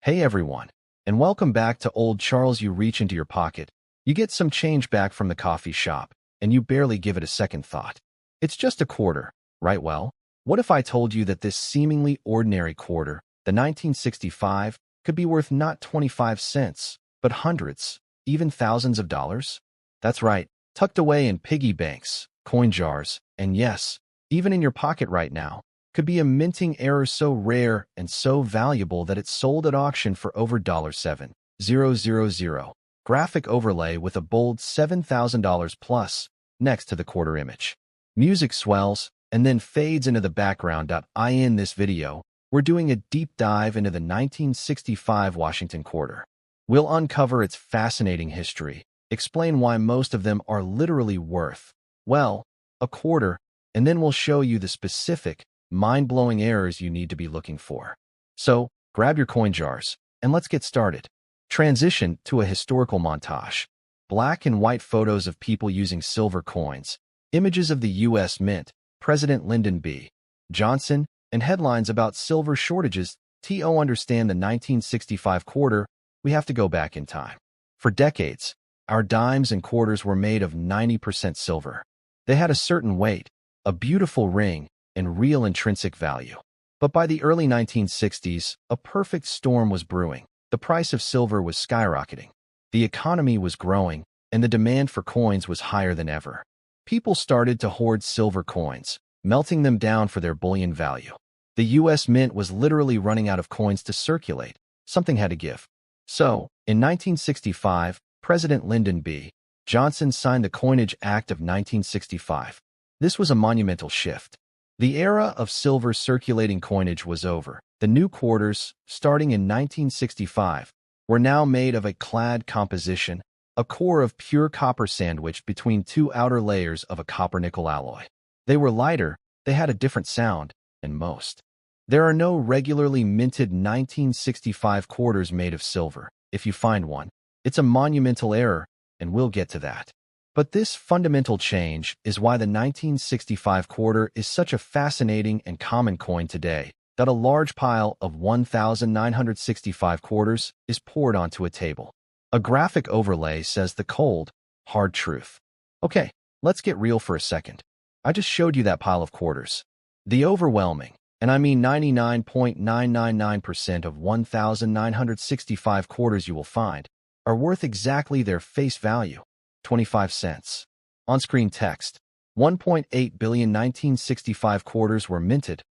Hey everyone, and welcome back to Old Charles. You reach into your pocket, you get some change back from the coffee shop, and you barely give it a second thought. It's just a quarter, right? Well, what if I told you that this seemingly ordinary quarter, the 1965, could be worth not 25 cents, but hundreds, even thousands of dollars? That's right, tucked away in piggy banks, coin jars, and yes, even in your pocket right now, could be a minting error so rare and so valuable that it's sold at auction for over $7,000. Graphic overlay with a bold $7,000 plus next to the quarter image. Music swells and then fades into the background. In this video, we're doing a deep dive into the 1965 Washington quarter. We'll uncover its fascinating history, explain why most of them are literally worth, well, a quarter, and then we'll show you the specific, mind-blowing errors you need to be looking for. So, grab your coin jars, and let's get started. Transition to a historical montage. Black and white photos of people using silver coins, images of the U.S. Mint, President Lyndon B. Johnson, and headlines about silver shortages. To understand the 1965 quarter, we have to go back in time. For decades, our dimes and quarters were made of 90% silver. They had a certain weight, a beautiful ring, and real intrinsic value. But by the early 1960s, a perfect storm was brewing. The price of silver was skyrocketing. The economy was growing, and the demand for coins was higher than ever. People started to hoard silver coins, melting them down for their bullion value. The U.S. Mint was literally running out of coins to circulate. Something had to give. So, in 1965, President Lyndon B. Johnson signed the Coinage Act of 1965. This was a monumental shift. The era of silver circulating coinage was over. The new quarters, starting in 1965, were now made of a clad composition, a core of pure copper sandwiched between two outer layers of a copper-nickel alloy. They were lighter, they had a different sound, and most. There are no regularly minted 1965 quarters made of silver. If you find one, it's a monumental error, and we'll get to that. But this fundamental change is why the 1965 quarter is such a fascinating and common coin today, that a large pile of 1,965 quarters is poured onto a table. A graphic overlay says the cold, hard truth. Okay, let's get real for a second. I just showed you that pile of quarters. The overwhelming, and I mean 99.999% of 1,965 quarters you will find, are worth exactly their face value. 25 cents. On-screen text. 1.8 billion 1965 quarters were minted.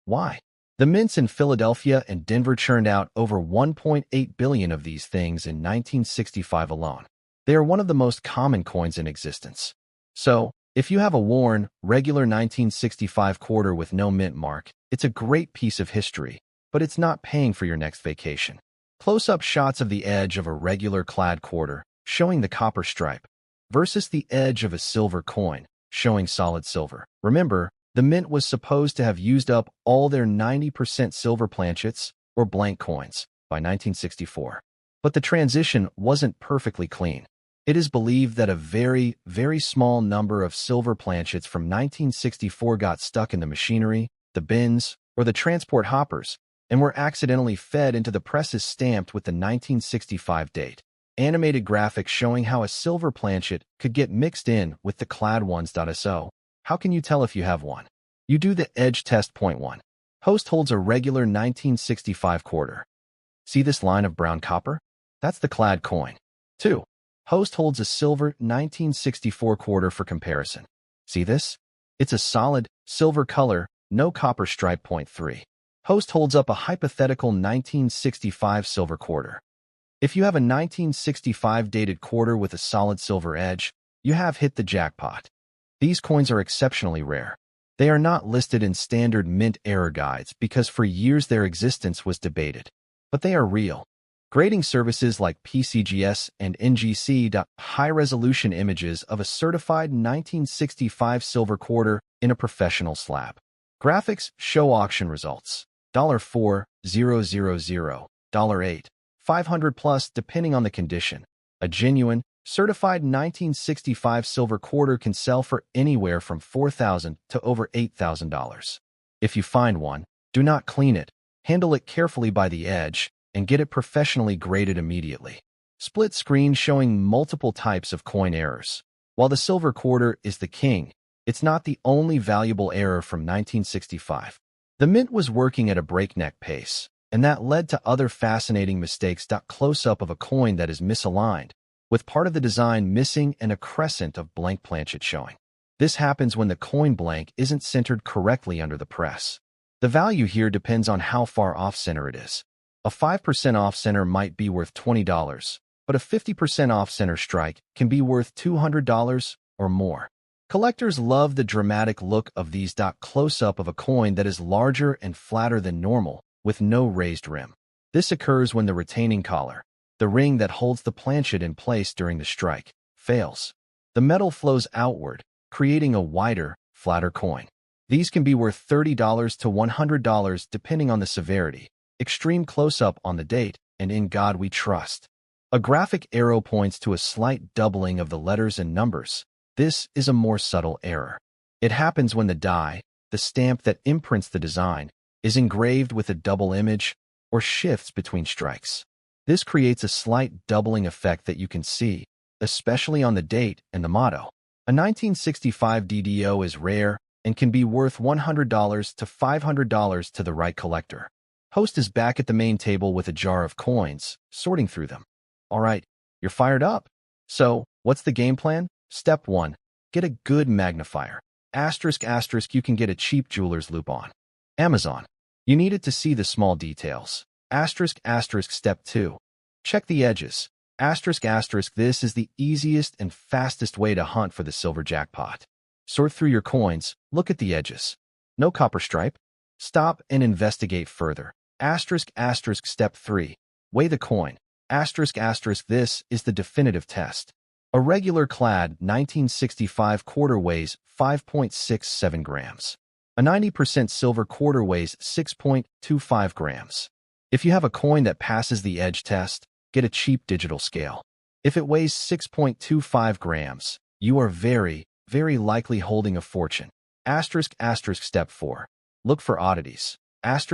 Why? The mints in Philadelphia and Denver churned out over 1.8 billion of these things in 1965 alone. They are one of the most common coins in existence. So, if you have a worn, regular 1965 quarter with no mint mark, it's a great piece of history, but it's not paying for your next vacation. Close-up shots of the edge of a regular clad quarter, showing the copper stripe, versus the edge of a silver coin, showing solid silver. Remember, the mint was supposed to have used up all their 90% silver planchets, or blank coins, by 1964. But the transition wasn't perfectly clean. It is believed that a very, very small number of silver planchets from 1964 got stuck in the machinery, the bins, or the transport hoppers, and were accidentally fed into the presses stamped with the 1965 date. Animated graphics showing how a silver planchet could get mixed in with the clad ones. So, how can you tell if you have one? You do the edge test. Point 1. Host holds a regular 1965 quarter. See this line of brown copper? That's the clad coin. 2. Host holds a silver 1964 quarter for comparison. See this? It's a solid, silver color, no copper stripe. Point 3. Host holds up a hypothetical 1965 silver quarter. If you have a 1965 dated quarter with a solid silver edge, you have hit the jackpot. These coins are exceptionally rare. They are not listed in standard mint error guides because for years their existence was debated. But they are real. Grading services like PCGS and NGC high-resolution images of a certified 1965 silver quarter in a professional slab. Graphics show auction results. $4,000, $8. 500 plus depending on the condition. A genuine, certified 1965 silver quarter can sell for anywhere from $4,000 to over $8,000. If you find one, do not clean it. Handle it carefully by the edge, and get it professionally graded immediately. Split screen showing multiple types of coin errors. While the silver quarter is the king, it's not the only valuable error from 1965. The mint was working at a breakneck pace, and that led to other fascinating mistakes. Close-up of a coin that is misaligned, with part of the design missing and a crescent of blank planchet showing. This happens when the coin blank isn't centered correctly under the press. The value here depends on how far off-center it is. A 5% off-center might be worth $20, but a 50% off-center strike can be worth $200 or more. Collectors love the dramatic look of these. Close-up of a coin that is larger and flatter than normal, with no raised rim. This occurs when the retaining collar, the ring that holds the planchet in place during the strike, fails. The metal flows outward, creating a wider, flatter coin. These can be worth $30 to $100 depending on the severity. Extreme close-up on the date, and in God we trust. A graphic arrow points to a slight doubling of the letters and numbers. This is a more subtle error. It happens when the die, the stamp that imprints the design, is engraved with a double image or shifts between strikes. This creates a slight doubling effect that you can see, especially on the date and the motto. A 1965 DDO is rare and can be worth $100 to $500 to the right collector. Host is back at the main table with a jar of coins, sorting through them. All right, you're fired up. So, what's the game plan? Step 1. Get a good magnifier. ***, you can get a cheap jeweler's loupe on Amazon. You need it to see the small details. ***, Step 2. Check the edges. ***, this is the easiest and fastest way to hunt for the silver jackpot. Sort through your coins, look at the edges. No copper stripe? Stop and investigate further. Step 3. Weigh the coin. ***, this is the definitive test. A regular clad 1965 quarter weighs 5.67 grams. A 90% silver quarter weighs 6.25 grams. If you have a coin that passes the edge test, get a cheap digital scale. If it weighs 6.25 grams, you are very, very likely holding a fortune. Step 4. Look for oddities. ***, is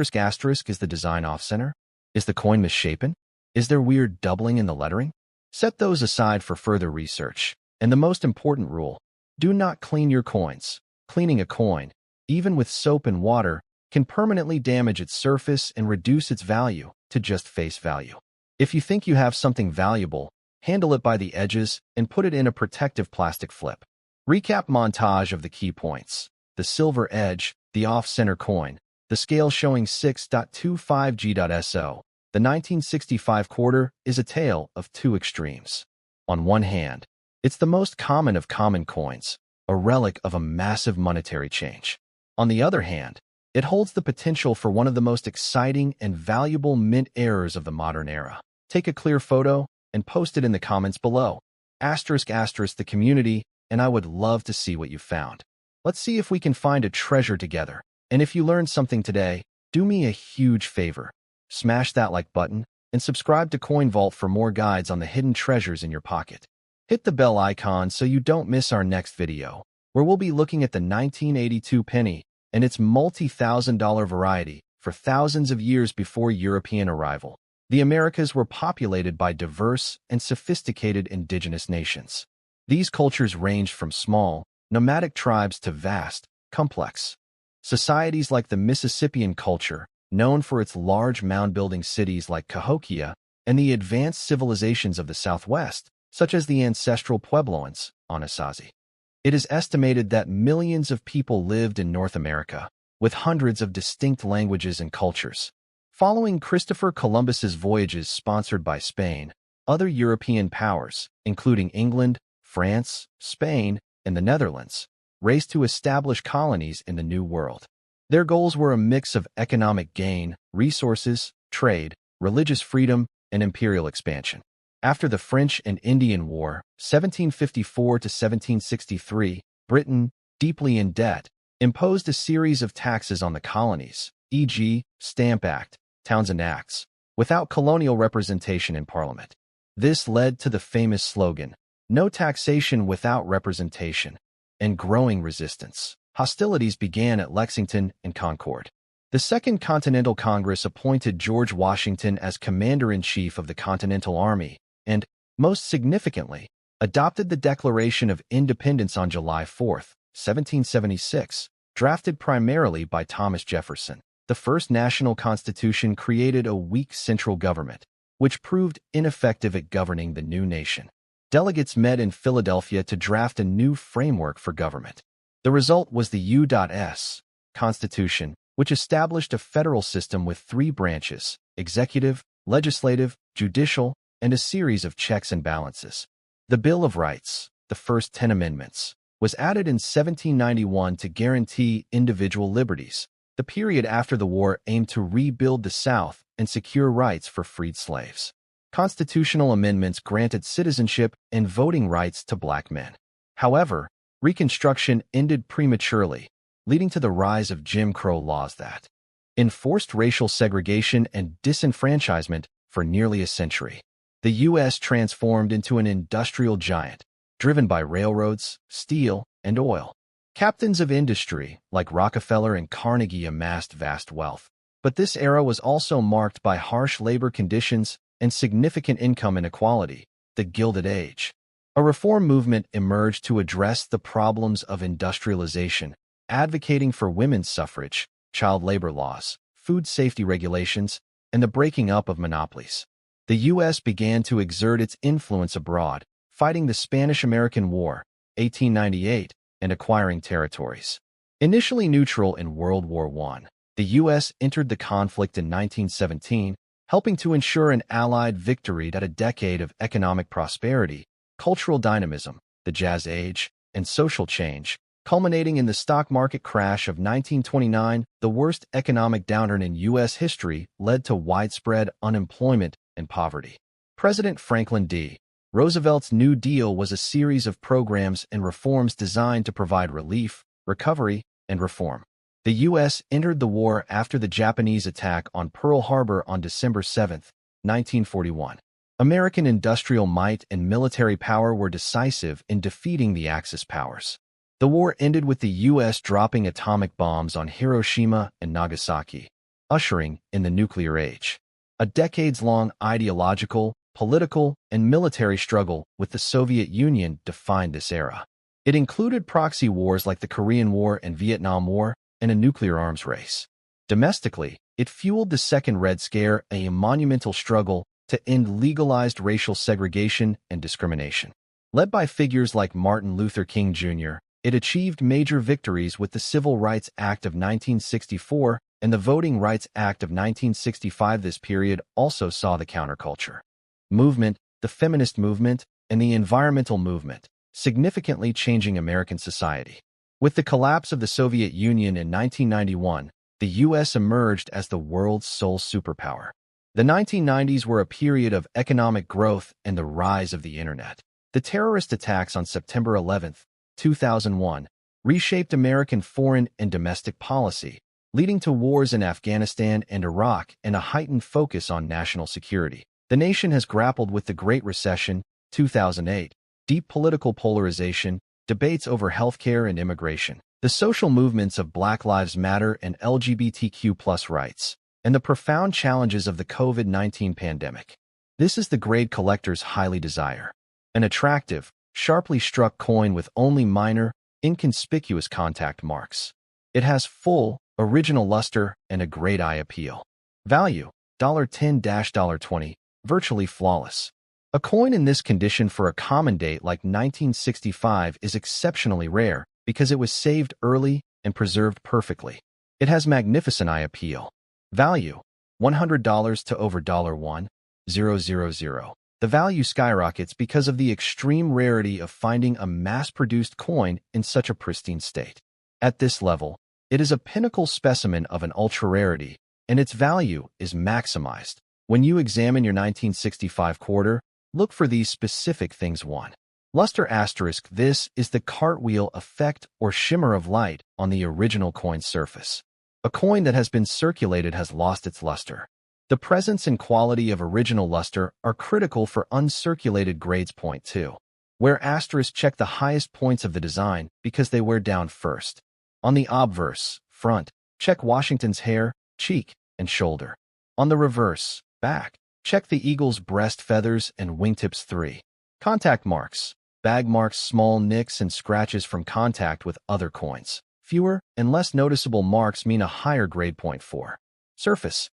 the design off-center? Is the coin misshapen? Is there weird doubling in the lettering? Set those aside for further research. And the most important rule, do not clean your coins. Cleaning a coin, even with soap and water, can permanently damage its surface and reduce its value to just face value. If you think you have something valuable, handle it by the edges and put it in a protective plastic flip. Recap montage of the key points. The silver edge, the off-center coin, the scale showing 6.25G.SO. The 1965 quarter is a tale of two extremes. On one hand, it's the most common of common coins, a relic of a massive monetary change. On the other hand, it holds the potential for one of the most exciting and valuable mint errors of the modern era. Take a clear photo and post it in the comments below. ***, the community, and I would love to see what you found. Let's see if we can find a treasure together. And if you learned something today, do me a huge favor. Smash that like button and subscribe to Coin Vault for more guides on the hidden treasures in your pocket. Hit the bell icon so you don't miss our next video, where we'll be looking at the 1982 penny and its multi-thousand-dollar variety. For thousands of years before European arrival, the Americas were populated by diverse and sophisticated indigenous nations. These cultures ranged from small, nomadic tribes to vast, complex societies like the Mississippian culture, known for its large mound-building cities like Cahokia, and the advanced civilizations of the Southwest, such as the ancestral Puebloans, Anasazi. It is estimated that millions of people lived in North America, with hundreds of distinct languages and cultures. Following Christopher Columbus's voyages sponsored by Spain, other European powers, including England, France, Spain, and the Netherlands, raced to establish colonies in the New World. Their goals were a mix of economic gain, resources, trade, religious freedom, and imperial expansion. After the French and Indian War, 1754 to 1763, Britain, deeply in debt, imposed a series of taxes on the colonies, e.g., Stamp Act, Townshend Acts, without colonial representation in Parliament. This led to the famous slogan, "No taxation without representation," and growing resistance. Hostilities began at Lexington and Concord. The Second Continental Congress appointed George Washington as Commander-in-Chief of the Continental Army and, most significantly, adopted the Declaration of Independence on July 4, 1776, drafted primarily by Thomas Jefferson. The first national constitution created a weak central government, which proved ineffective at governing the new nation. Delegates met in Philadelphia to draft a new framework for government. The result was the U.S. Constitution, which established a federal system with three branches: executive, legislative, judicial, and a series of checks and balances. The Bill of Rights, the first 10 amendments, was added in 1791 to guarantee individual liberties. The period after the war aimed to rebuild the South and secure rights for freed slaves. Constitutional amendments granted citizenship and voting rights to black men. However, Reconstruction ended prematurely, leading to the rise of Jim Crow laws that enforced racial segregation and disenfranchisement for nearly a century. The U.S. transformed into an industrial giant, driven by railroads, steel, and oil. Captains of industry, like Rockefeller and Carnegie, amassed vast wealth. But this era was also marked by harsh labor conditions and significant income inequality, the Gilded Age. A reform movement emerged to address the problems of industrialization, advocating for women's suffrage, child labor laws, food safety regulations, and the breaking up of monopolies. The U.S. began to exert its influence abroad, fighting the Spanish-American War, 1898, and acquiring territories. Initially neutral in World War I, the U.S. entered the conflict in 1917, helping to ensure an Allied victory that a decade of economic prosperity, cultural dynamism, the Jazz Age, and social change, culminating in the stock market crash of 1929, the worst economic downturn in U.S. history, led to widespread unemployment and poverty. President Franklin D. Roosevelt's New Deal was a series of programs and reforms designed to provide relief, recovery, and reform. The U.S. entered the war after the Japanese attack on Pearl Harbor on December 7, 1941. American industrial might and military power were decisive in defeating the Axis powers. The war ended with the U.S. dropping atomic bombs on Hiroshima and Nagasaki, ushering in the nuclear age. A decades-long ideological, political, and military struggle with the Soviet Union defined this era. It included proxy wars like the Korean War and Vietnam War, and a nuclear arms race. Domestically, it fueled the Second Red Scare, a monumental struggle to end legalized racial segregation and discrimination. Led by figures like Martin Luther King Jr., it achieved major victories with the Civil Rights Act of 1964 and the Voting Rights Act of 1965. This period also saw the counterculture movement, the feminist movement, and the environmental movement, significantly changing American society. With the collapse of the Soviet Union in 1991, the U.S. emerged as the world's sole superpower. The 1990s were a period of economic growth and the rise of the Internet. The terrorist attacks on September 11, 2001, reshaped American foreign and domestic policy, leading to wars in Afghanistan and Iraq and a heightened focus on national security. The nation has grappled with the Great Recession, 2008, deep political polarization, debates over healthcare and immigration, the social movements of Black Lives Matter and LGBTQ+ rights, and the profound challenges of the COVID-19 pandemic. This is the grade collectors highly desire: an attractive, sharply struck coin with only minor, inconspicuous contact marks. It has full, original luster and a great eye appeal. Value: $10-$20, virtually flawless. A coin in this condition for a common date like 1965 is exceptionally rare because it was saved early and preserved perfectly. It has magnificent eye appeal. Value: $100 to over $1,000. The value skyrockets because of the extreme rarity of finding a mass-produced coin in such a pristine state. At this level, it is a pinnacle specimen of an ultra-rarity, and its value is maximized. When you examine your 1965 quarter, look for these specific things. 1. Luster asterisk. This is the cartwheel effect or shimmer of light on the original coin's surface. A coin that has been circulated has lost its luster. The presence and quality of original luster are critical for uncirculated grades. Point 2. Where asterisk. Check the highest points of the design because they wear down first. On the obverse, front, check Washington's hair, cheek, and shoulder. On the reverse, back, check the eagle's breast feathers and wingtips 3. Contact marks. Bag marks small nicks and scratches from contact with other coins. Fewer and less noticeable marks mean a higher grade point 4. Surface.